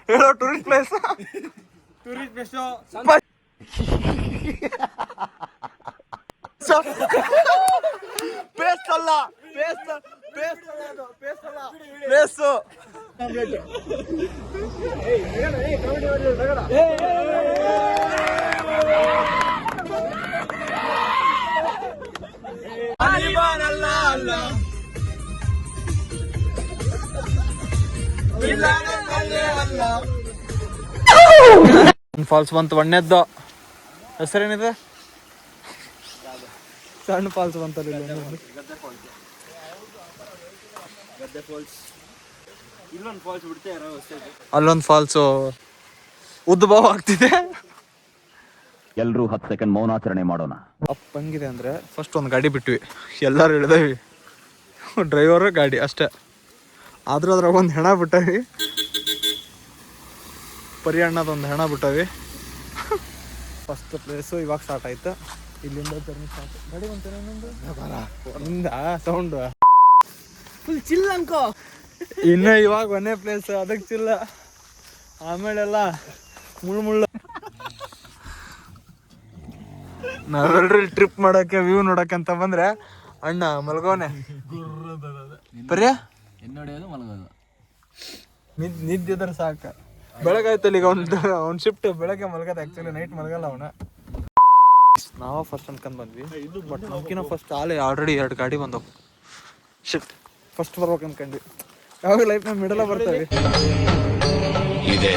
ಹೇಳೋ tourist place paste ಅಲ್ಲ place falls ಬಂತು ಒಣ್ಣೆದ್ದು ಹೆಸರೇನಿದೆ ಸಣ್ಣ ಫಾಲ್ಸ್ ಬಂತಲ್ಲ ಅಲ್ಲೊಂದು ಫಾಲ್ಸು ಉದ್ಭವ ಆಗ್ತಿದೆ. ಎಲ್ರೂ 10 ಸೆಕೆಂಡ್ ಮೌನಾಚರಣೆ ಮಾಡೋಣ. ಹಂಗಿದೆ ಅಂದ್ರೆ ಫಸ್ಟ್ ಒಂದು ಗಾಡಿ ಬಿಟ್ವಿ, ಎಲ್ಲರೂ ಇಳಿದೇವಿ, ಡ್ರೈವರ್ ಗಾಡಿ ಅಷ್ಟೇ. ಆದ್ರೂ ಅದ್ರಾಗ ಒಂದು ಹೆಣ ಬಿಟ್ಟವಿ, ಪರಿ ಅಣ್ಣದೊಂದು ಹೆಣ ಬಿಟ್ಟವಿ. ಫಸ್ಟ್ ಪ್ಲೇಸು ಇವಾಗ ಸ್ಟಾರ್ಟ್ ಆಯ್ತು. ಇಲ್ಲಿಂದ ಸ್ಟಾರ್ಟ್ ಗಾಡಿ ಒಂದ ಸೌಂಡ್ ಫುಲ್ ಚಿಲ್ ಅನ್ಕೋ. ಇನ್ನು ಇವಾಗ ಒಂದೇ ಪ್ಲೇಸ್ ಅದಕ್ಕೆ ಚಿಲ್ಲ, ಆಮೇಲೆಲ್ಲ ಮುಳ್ಳು. ನಾವೆಲ್ರಿ ಟ್ರಿಪ್ ಮಾಡಕ್ಕೆ ವ್ಯೂ ನೋಡಕ್ಕೆ ಅಂತ ಬಂದ್ರೆ ಅಣ್ಣ ಮಲ್ಗೋನೆ ಪರ್ಯ ನಿದ್ದಿದ್ರೆ ಸಾಕ. ಬೆಳಗಾಯ್ತಲ್ಲ ಈಗ ಅವ್ನ ಶಿಫ್ಟ್ ಬೆಳಗ್ಗೆ ಮಲ್ಗದ, ಆಕ್ಚುಲಿ ನೈಟ್ ಮಲ್ಗಲ್ಲ ಅವನ. ನಾವ ಫಸ್ಟ್ ಅನ್ಕೊಂಡ್ ಬಂದ್ವಿ, ಬಟ್ ನಮ್ಕಿನ ಫಸ್ಟ್ ಆಲ್ರೆಡಿ 2 ಗಾಡಿ ಬಂದವು. ಶಿಫ್ಟ್ ಫಸ್ಟ್ ಬರ್ಬೇಕು ಅನ್ಕೊಂಡ್ವಿ. ಯಾವಾಗ ಲೈಫ್ ನ ಮಿಡಲ ಬರ್ತೇವೆ. ಇದೆ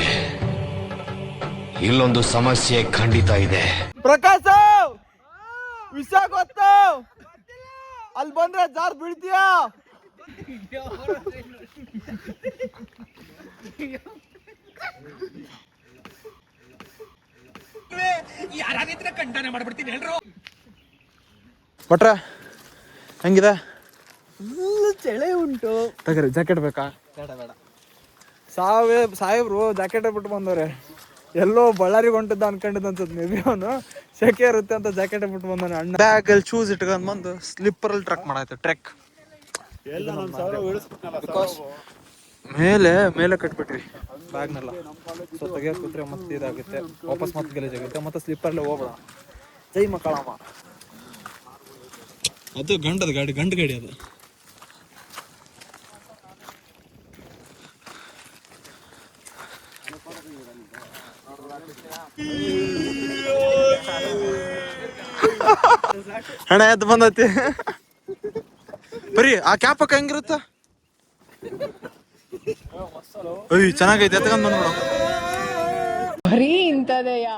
ಇಲ್ಲೊಂದು ಸಮಸ್ಯೆ ಖಂಡಿತ ಇದೆ. ಪ್ರಕಾಶ್ ವಿಷಯ ಗೊತ್ತು, ಅಲ್ಲಿ ಬಂದ್ರೆ ಜಾರ್ ಬೀಳ್ತೀಯ. ಯಾರಾಗಿದ್ರೆ ಕಂಟನೆ ಮಾಡ್ಬಿಡ್ತೀನಿ ಎಲ್ರು. ಭಟ್ರ ಹೆಂಗಿದೆ? ಚಳಿ ಉಂಟು. ತಗರಿ ಜಾಕೆಟ್ ಬೇಕಾ? ಬೇಡ. ಸಾಹೇಬ್ರು ಜಾಕೆಟ್ ಬಿಟ್ಟು ಬಂದವ್ರೆ. ಎಲ್ಲೋ ಬಳ್ಳಾರಿಗೆ ಹೊಂಟಿದ್ದ ಅನ್ಕೊಂಡಿದ್ದ ಅನ್ಸುತ್ತೆ, ಮೇ ಬಿ ಅವನು ಸೆಕೆ ಇರುತ್ತೆ ಅಂತ ಜಾಕೆಟ್ ಬಿಟ್ಟು ಬಂದವನು. ಅಣ್ಣ ಬ್ಯಾಗ್ ಅಲ್ಲಿ ಶೂಸ್ ಇಟ್ಕೊಂಡ್ ಬಂದು ಸ್ಲಿಪ್ಪರ್ ಅಲ್ಲಿ ಟ್ರೆಕ್ ಮಾಡಾಯ್ತು. ಟ್ರೆಕ್ ಮೇಲೆ ಕಟ್ಬಿಟ್ರಿ ಬ್ಯಾಗ್ನೆಲ್ಲ. ಸೊ ತೆಗಿಯೋಕೆ ಕೂತ್ರೆ ಮತ್ತೆ ಇದಾಗುತ್ತೆ, ವಾಪಸ್ ಮತ್ತೆ ಗಲೀಜ್ ಆಗುತ್ತೆ. ಮತ್ತೆ ಸ್ಲಿಪ್ಪರ್ಲೆ ಹೋಗ್ಬೇಡ. ಜೈ ಮಕ್ಕಳಮ್ಮ. ಅದು ಗಂಡು ಗಾಡಿ ಅದು. ಹಣ ಎದ್ದು ಬಂದೈತಿ ಬರೀ ಆ ಕ್ಯಾಪಕ್ಕ ಹೆಂಗಿರುತ್ತ? ಅಯ್ಯ ಚೆನ್ನಾಗೈತೆ, ಎತ್ಕೊಂಡ್ ಬಂದ್ಬಿಡು. ಬರೀ ಇಂತದೆಯ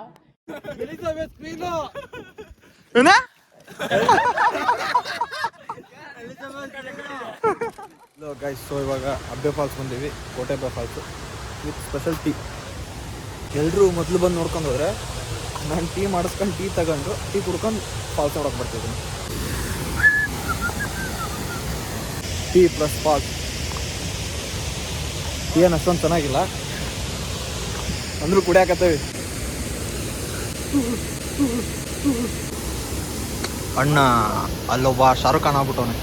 ಗೈಸ್, ಸೊ ಇವಾಗ ಅಬ್ಬೆ ಫಾಲ್ಸ್ ಬಂದೀವಿ, ಕೋಟೆಬ್ಬೆ ಫಾಲ್ಸ್ ವಿತ್ ಸ್ಪೆಷಲ್ ಟೀ. ಎಲ್ಲರೂ ಮೊದಲು ಬಂದು ನೋಡ್ಕೊಂಡು ಹೋದ್ರೆ ನಾನು ಟೀ ಮಾಡಿಸ್ಕೊಂಡು ಟೀ ತಗೊಂಡು ಟೀ ಕುಡ್ಕೊಂಡು ಫಾಲ್ಸ್ ನೋಡೋಕೆ ಬರ್ತಿದ್ದೀನಿ. Tea plus falls. ಟೀ ಏನು ಅಷ್ಟೊಂದು ಚೆನ್ನಾಗಿಲ್ಲ ಅಂದ್ರೂ ಕುಡಿಯಾಕತ್ತೇವಿ. ಅಣ್ಣ ಅಲ್ಲೊಬ್ಬ ಶಾರುಖ್ ಖಾನ್ ಆಗ್ಬಿಟ್ಟವನೆ.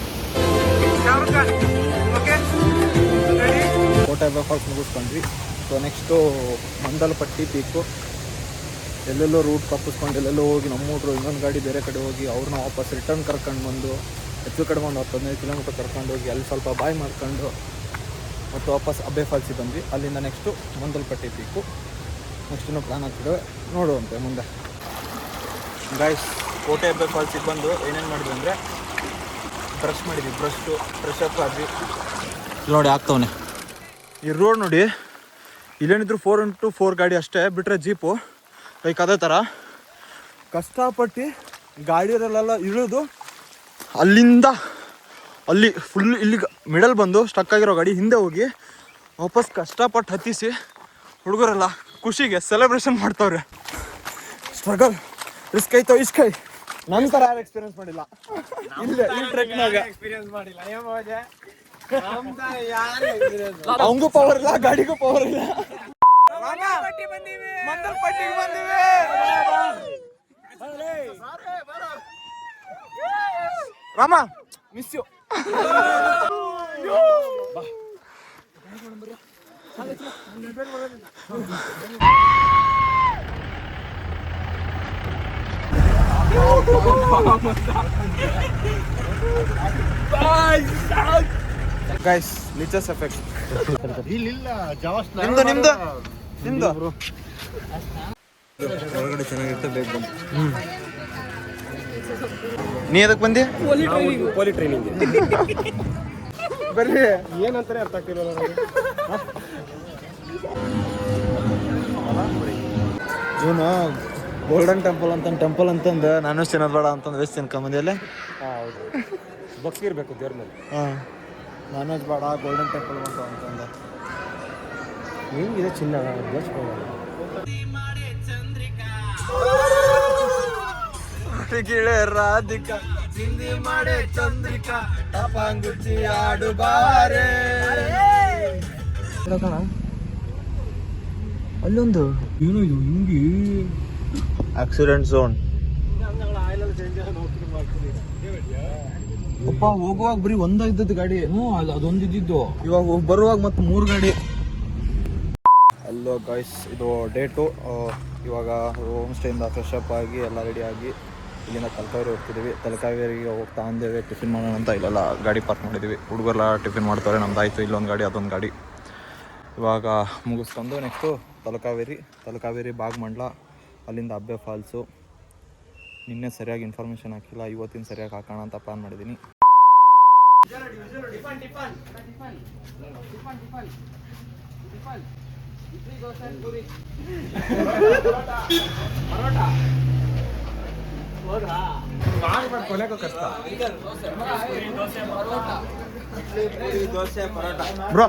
ಕೋಟೆಬ್ಬೆ ಫಾಲ್ಸ್ ಮುಗಿಸ್ಕೊಂಡ್ವಿ. So next Mandalpatti peak. ಎಲ್ಲೆಲ್ಲೋ ರೂಟ್ ತಪ್ಪಿಸ್ಕೊಂಡು ಎಲ್ಲೆಲ್ಲೋ ಹೋಗಿ ನಮ್ಮ ಹುಡ್ರು ಇನ್ನೊಂದು ಗಾಡಿ ಬೇರೆ ಕಡೆ ಹೋಗಿ ಅವ್ರನ್ನ ವಾಪಸ್ ರಿಟರ್ನ್ ಕರ್ಕೊಂಡು ಬಂದು ಹೆಚ್ಚು ಕಡೆ ಒಂದು 10-15 ಕಿಲೋಮೀಟರ್ ಕರ್ಕೊಂಡು ಹೋಗಿ ಅಲ್ಲಿ ಸ್ವಲ್ಪ ಬಾಯ್ ಮಾಡ್ಕೊಂಡು ಮತ್ತು ವಾಪಸ್ ಅಬ್ಬೆ ಫಾಲ್ಸಿಗೆ ಬಂದ್ವಿ. ಅಲ್ಲಿಂದ ನೆಕ್ಸ್ಟು ಮಂದಲಪಟ್ಟಿ ಪೀಕು. ನೆಕ್ಸ್ಟ್ ಇನ್ನೂ ಪ್ಲ್ಯಾನ್ ಆಗ್ತಿದ್ದೇವೆ, ನೋಡುವಂತೆ ಮುಂದೆ. ಗೈಸ್, ಕೋಟೆಬ್ಬೆ ಫಾಲ್ಸಿಗೆ ಬಂದು ಏನೇನು ಮಾಡಿದ್ವಿ ಅಂದರೆ ಬ್ರಷ್ ಮಾಡಿದ್ವಿ, ಫ್ರೆಶ್ ಅಪ್ ಆದ್ವಿ. ನೋಡಿ ಆಗ್ತವನೆ ಈ ರೋಡ್ ನೋಡಿ. ಇಲ್ಲೇನಿದ್ರು 4x4 ಗಾಡಿ ಅಷ್ಟೇ, ಬಿಟ್ಟರೆ ಜೀಪು ಲೈಕ್ ಅದೇ ಥರ ಕಷ್ಟಪಟ್ಟು ಗಾಡಿಯಲ್ಲೆಲ್ಲ ಇಳಿದು ಅಲ್ಲಿಂದ ಅಲ್ಲಿ ಫುಲ್ ಇಲ್ಲಿಗೆ ಮಿಡಲ್ ಬಂದು ಸ್ಟಕ್ ಆಗಿರೋ ಗಾಡಿ ಹಿಂದೆ ಹೋಗಿ ವಾಪಸ್ ಕಷ್ಟಪಟ್ಟು ಹತ್ತಿಸಿ ಹುಡುಗರೆಲ್ಲ ಖುಷಿಗೆ ಸೆಲೆಬ್ರೇಷನ್ ಮಾಡ್ತವ್ರೆ. ಸ್ಟ್ರಗಲ್ ರಿಸ್ಕ್ ಐತೋ ಇಸ್ಕೈ. ನನ್ನ ಥರ ಯಾರು ಎಕ್ಸ್ಪೀರಿಯನ್ಸ್ ಮಾಡಿಲ್ಲ ಇಲ್ಲೇ ಈ ಟ್ರೆಕ್ನಾಗ. ಅವಂಗೂ ಪವರ್ ಇಲ್ಲ, ಗಾಡಿಗೂ ಪವರ್ ಇಲ್ಲ. ಮಂದಲಪಟ್ಟಿಗೆ ಬಂದಿವಿ. Rama miss you. Guys leeches effect ನಿಮ್ದು ಒಳಗಡೆ ಚೆನ್ನಾಗಿರುತ್ತೆ ಬೇಗ ಬಂದು. ನೀ ಎದಕ್ಕೆ ಬಂದಿ? ಪೋಲಿ ಟ್ರೈನಿಂಗ್ ಬರ್ರಿ. ಏನಂತಾರೆ ಅರ್ಥ ಆಗ್ತಿಲ್ಲ ಇವನು ಗೋಲ್ಡನ್ ಟೆಂಪಲ್ ಅಂತಂದು ನಾನು ತಿನ್ನೋದು ಬೇಡ ಅಂತಂದು ವೆಜ್ ತಿನ್ಕೊಂಬಂದಿಲ್ಲ. ಹೌದು ಭಕ್ತಿ ಇರಬೇಕು ದೇವ್ರ ಮೇಲೆ. ಹಾಂ ನಾನ್ ವೆಜ್ ಬೇಡ ಗೋಲ್ಡನ್ ಟೆಂಪಲ್ ಅಂತಂದ. ಹೆಂಗಿದೆ ಚಿನ್ನ ರಾಧಿಕಾ ಚಿಂದಿ ಮಾಡೆ ಚಂದ್ರಿಕಾ ಟಪಾಂಗುಚ್ಚಿ ಆಡು ಬಾರೆ. ಅಲ್ಲೊಂದು ಏನು ಇದು ಹಿಂಗೆ ಆಕ್ಸಿಡೆಂಟ್ ಝೋನ್. ಅಪ್ಪ ಹೋಗುವಾಗ ಬರೀ ಇದ್ದದ್ದು ಗಾಡಿ. ಅದೊಂದು ಇದ್ದಿದ್ದು. ಇವಾಗ ಬರುವಾಗ ಮತ್ತೆ 3 ಗಾಡಿ. ಅಲ್ಲೋ ಗಾಯ್ಸ್, ಇದು ಡೇ 2. ಇವಾಗ ಹೋಮ್ ಸ್ಟೇಯಿಂದ ಫ್ರೆಶ್ ಅಪ್ ಆಗಿ ಎಲ್ಲ ರೆಡಿ ಆಗಿ ಇಲ್ಲಿಂದ ತಲಕಾವೇರಿ ಹೋಗ್ತಿದ್ದೀವಿ. ತಲಕಾವೇರಿಗೆ ಹೋಗ್ತಾ ಅಂದೇವೆ ಟಿಫಿನ್ ಮಾಡೋಣ ಅಂತ. ಇಲ್ಲೆಲ್ಲ ಗಾಡಿ ಪಾರ್ಕ್ ಮಾಡಿದ್ದೀವಿ. ಹುಡುಗರೆಲ್ಲ ಟಿಫಿನ್ ಮಾಡ್ತಾರೆ. ನಮ್ದಾಯ್ತು ಇಲ್ಲೊಂದು ಗಾಡಿ ಅದೊಂದು ಗಾಡಿ. ಇವಾಗ ಮುಗಿಸ್ಕೊಂಡು ನೆಕ್ಸ್ಟು ತಲಕಾವೇರಿ ಬಾಗಮಂಡ್ಲ, ಅಲ್ಲಿಂದ ಅಬ್ಬೆ ಫಾಲ್ಸು. ನಿನ್ನೆ ಸರಿಯಾಗಿ ಇನ್ಫಾರ್ಮೇಷನ್ ಹಾಕಿಲ್ಲ, ಇವತ್ತಿನ ಸರಿಯಾಗಿ ಹಾಕೋಣ ಅಂತ ಪ್ಲಾನ್ ಮಾಡಿದ್ದೀನಿ. ಬ್ರೋ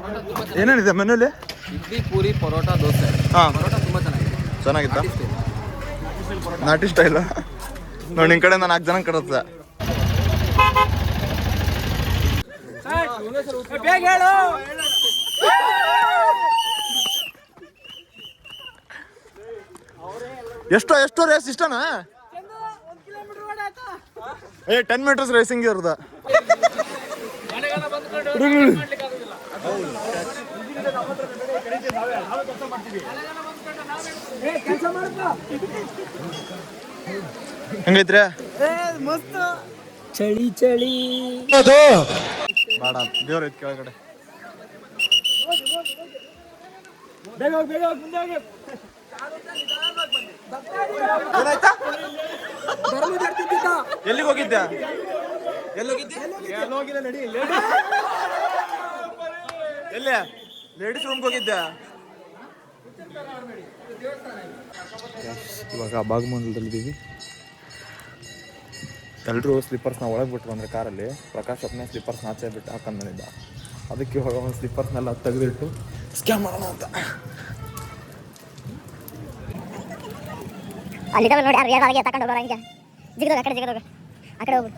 ಏನೇನಿದೆ ಮೆನುಲಿ? ಇಡ್ಲಿ, ಪೂರಿ, ಪರೋಟ, ದೋಸೆ. ಹಾಂ, ಪರೋಟ ತುಂಬ ಚೆನ್ನಾಗಿದೆ. ಚೆನ್ನಾಗಿತ್ತಾ? ನಾಟಿ ಸ್ಟೈಲ್ ನೋಡಿ. ನಿನ್ನ ಕಡೆ 4 ಜನ ಕಡುತ್ತೆ. ಎಷ್ಟು ರೇಸ್ ಇಷ್ಟನಾ? 10 ಮೀಟರ್ಸ್ ರೇಸಿಂಗ್ ಇರೋದ. ಹೆಂಗೈತ್ರಿ? ಚಳಿ ಬೇಡ ದೇವ್ರ ಐತ್ ಕೆಳಗಡೆ. ಏನಾಯ್ತಾ? ಎಲ್ಲಿಗೆ ಹೋಗಿದ್ದೆ? ಎಲ್ಲಿ? ಲೇಡೀಸ್ ರೂಮ್ಗೆ ಹೋಗಿದ್ದೆ. ಇವಾಗ ಬಾಗಮಂಡಲದಲ್ಲಿದ್ದೀವಿ. ಎಲ್ಲರೂ ಸ್ಲಿಪ್ಪರ್ಸ್ನ ಒಳಗೆ ಬಿಟ್ಟು ಬಂದರೆ ಕಾರಲ್ಲಿ. ಪ್ರಕಾಶ್ ಒಬ್ಬನೇ ಸ್ಲಿಪ್ಪರ್ಸ್ನ ಆಚೆ ಬಿಟ್ಟು ಹಾಕೊಂಡು ಬಂದಿದ್ದ. ಅದಕ್ಕೆ ಇವಾಗ ಒಂದು ಸ್ಲಿಪ್ಪರ್ಸ್ನೆಲ್ಲ ತೆಗೆದಿಟ್ಟು ಸ್ಕ್ಯಾಮ್ ಮಾಡೋಣ ಅಂತ. ಅಲ್ಲಿ ನೋಡಿ ಯಾರು ತಗೊಂಡು ಹೋಗೋರು ಹಿಂಗೆ ಜಿಗಿದೋಗ ಆ ಕಡೆ ಹೋಗ್ಬಿಡು.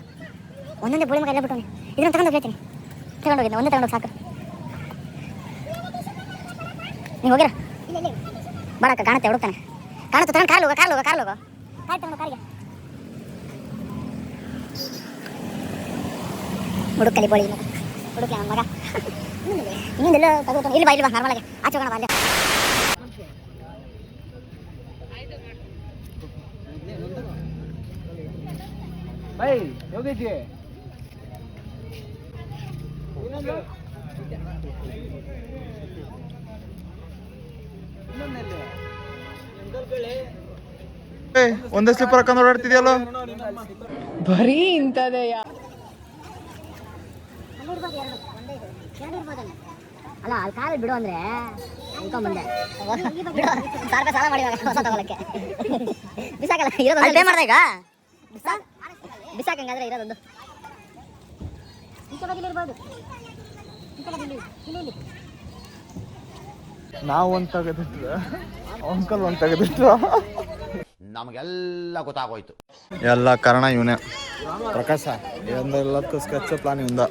ಒಂದೊಂದೇ ಬೋಳಿ ಮಗ ಎಲ್ಲ ಬಿಟ್ಟು ಇದನ್ನು ತಗೊಂಡು ಹೋಗ್ತೀನಿ. ತಗೊಂಡೋಗಿದ್ದೆ ಒಂದೇ ತಗೊಂಡೋಗಿ ಸಾಕು. ನೀವು ಹೋಗಿರ ಬಾಳಕ್ಕ ಕಾಣುತ್ತೆ ಹುಡುಕ್ತಾನೆ. ಕಾಣುತ್ತೆ ತಗೊಂಡು ಕಾಲು ಹೋಗೋ ಆಯ್ತು ತಗೊಂಡು ಕಾರಿಗೆ ಹುಡುಕಲಿ ಬೋಳಿ ಹುಡುಕಿ ನನ್ನ ಮಗ. ಇನ್ನೊಂದೆಲ್ಲ ತಗೋತಾನೆ. ಇಲ್ಲಿ ಬಾ ನಾರ್ಮಲಾಗಿ ಆಚೆ ಹೋಗೋಣ ಬಂದೆ. ಒಂದೇ ಸ್ಲಿಪ್ಪರ್ ಹಾಕೊಂಡು ಓಡಾಡ್ತಿದ್ಯಲ್ಲ. ಬರೀ ಇಂಥದೆಯ. ಅಲ್ಲ ಅಲ್ಲಿ ಕಾರಲ್ಲಿ ಬಿಡು ಅಂದ್ರೆ ಅನ್ಕೊಂಡ್ಬಂದೆ. ಸಾಲ ಮಾಡಿ ಹೊಸ ತಗೊಳಕ್ಕೆ ಬಿಸಾಕಲ್ಲ ಇರೋದು. ಪೇ ಮಾಡ್ದೆ ಈಗ ಬಿಸಾಕಂಗಾದ್ರೆ ಇರೋದೊಂದು ನಾವು ಒಂದು ತೆಗೆದಿಟ್ಟು ಅಂಕಲ್ ಒಂದು ತೆಗೆದಿಟ್ಟು ನಮಗೆಲ್ಲ ಗೊತ್ತಾಗೋಯ್ತು. ಎಲ್ಲ ಕಾರಣ ಇವನೇ ಪ್ರಕಾಶ. ಎಲ್ಲದಕ್ಕೂ ಸ್ಕೆಚ್ ಪ್ಲಾನ್ ಇವಂದ.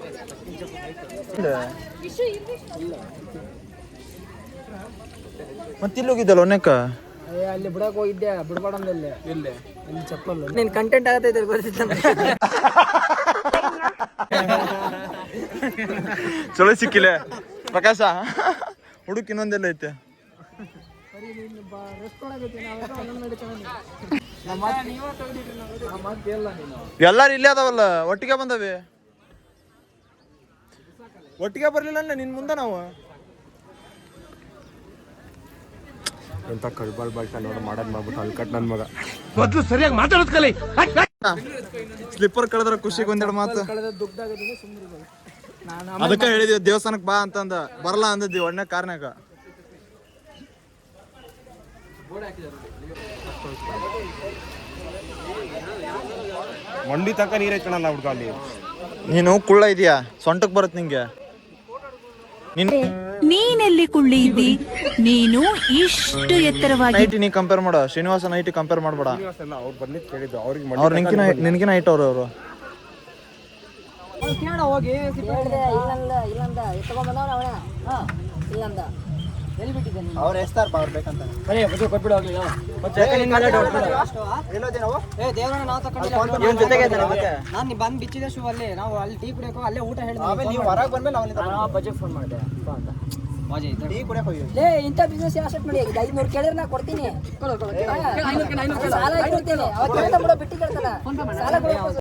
ಮತ್ತೆ ಇಲ್ಲಿ ಹೋಗಿದ್ದಲ್ಲ ಒನ್ನೆಕ್ಕ. ಅಲ್ಲಿ ಬಿಡಕ್ಕೆ ಹೋಗಿದ್ದೆ. ಬಿಡ್ಬಾರ್ದಲ್ಲಿ ಇಲ್ಲಿ ಚಪ್ಪಲ್. ನೀನ್ ಕಂಟೆಂಟ್ ಆಗತ್ತೈತೆ ಗೊತ್ತಿಲ್ಲ. ಚಲೋ ಸಿಕ್ಕಿಲ್ಲ ಪ್ರಕಾಶ ಹುಡುಕ್ ಇನ್ನೊಂದೆಲ್ಲ ಐತೆ ಎಲ್ಲಾರು ಇಲ್ಲೇ ಅದಾವಲ್ಲ ಒಟ್ಟಿಗೆ ಬಂದವೆ ಒಟ್ಟಿಗೆ ಬರ್ಲಿಲ್ಲ ಅಂದ್ರೆ ನಿನ್ ಮುಂದೆ ನಾವು ಎಂತ ಕಳ್ಬಾಳ್ ಬಾಳ್ಕ ನೋಡ ಮಾಡೋದ್ ಮಾಡ್ಬಿಟ್ಟು ಅಲ್ಲಿ ಕಟ್ ನನ್ ಮಗ ಮೊದ್ಲು ಸರಿಯಾಗಿ ಮಾತಾಡೋದ್ ಕಲಿ ಸ್ಲಿಪ್ಪರ್ ಕಳೆದ್ರ ಖುಷಿಗೆ ಒಂದೆರಡು ಮಾತು ಅದಕ್ಕೆ ಹೇಳಿದ್ವಿ ದೇವಸ್ಥಾನಕ್ ಬಾ ಅಂತಂದ ಬರಲ್ಲ ಅಂದಿದ್ವಿ ಒಳ್ಳೆ ಕಾರ್ನಾಗ ಮಂಡಿ ತನಕ ನೀರ್ ಐತ್ಕಣಲ್ಲ ಹುಡ್ಗ ಅಲ್ಲಿ ನೀನು ಕುಳ್ಳ ಇದೀಯಾ ಸೊಂಟಕ್ ಬರತ್ ನಿಂಗೆ ನೀನೆಲ್ಲಿ ಕುಳ್ಳಿ ಇದ್ದಿ ನೀನು ಇಷ್ಟು ಎತ್ತರವಾಗಿ ನೈಟಿ ನೀ ಕಂಪೇರ್ ಮಾಡ ಶ್ರೀನಿವಾಸ ನೈಟಿ ಕಂಪೇರ್ ಮಾಡ್ಬೇಡ ಅವ್ರು ಬಂದಿದ್ ಕೇಳಿದ್ದು ಅವ್ರಿಗೆ ಅವ್ರು ನಿನ್ಕಿನ ಹೈಟ್ ಅವ್ರು ಹೋಗಿ ಇಲ್ಲಂದ ಎತ್ಕೊಂಡ್ಬಂದವ ಅವನ ಇಲ್ಲಂದ ಎಲ್ಲಿ ಬಿಟ್ಟಿದ್ದೆ ನೀನು ಅವ್ರು ಎಸ್ತಾರ ಅವ್ರು ಬೇಕಂತ ಕೊಟ್ಬಿಡು ಹೋಗ್ಲಿ ದೇವ್ರನ್ನ ನಾವು ತಗೊಂಡಿಲ್ಲ ನಾನು ಬಂದು ಬಿಚ್ಚಿದೆ ಶೂ ಅಲ್ಲಿ ನಾವು ಅಲ್ಲಿ ಟೀ ಕುಡಿಯೋಕೆ ಅಲ್ಲೇ ಊಟ ಹೇಳಿದ್ವಿ ನೀವು ಹೊರಗೆ ಬಂದ್ಮೇಲೆ ನಾವು ಬಜೆಟ್ ಫೋನ್ ಮಾಡಿದೆ ಮಜಾ ಐತೆ ಟೀ ಕುಡಿಯಕ್ಕೆ ಹೋಗಿ ಲೇ ಇಂಥ ಬಿಸ್ನೆಸ್ ಯಾವ ಸ್ಟಾರ್ಟ್ ಮಾಡಿ 500 ಕೇಳಿದ್ರೆ ನಾ ಕೊಡ್ತೀನಿ ಸಾಲ ಕೊಡ್ತೀನಿ ಅವತ್ತು ಬಿಟ್ಟು ಕೇಳ್ತಾನ ಸಾಲ